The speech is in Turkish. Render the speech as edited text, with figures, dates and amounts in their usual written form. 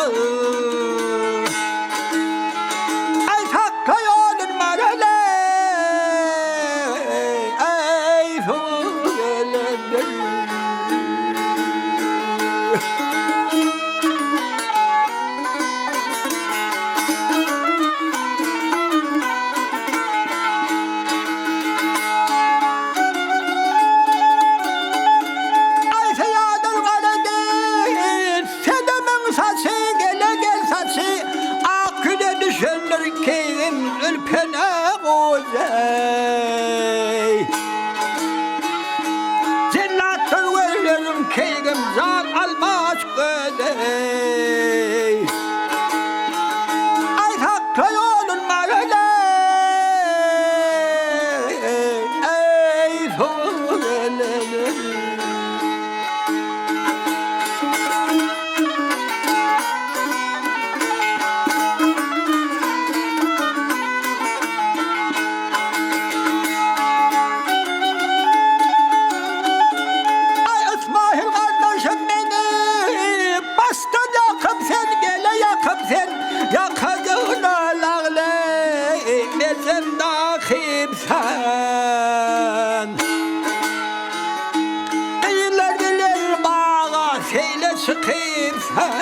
Ay takka yolun marale ay fugelendir. Keyim ülpene gözey Cennetten veririm keyim zar almaz gözey Ay hakka yolun marele ey fugelenir. Yakadığına lağle eğmezen dağımsan Eyler bilir bağa seyle sıkımsan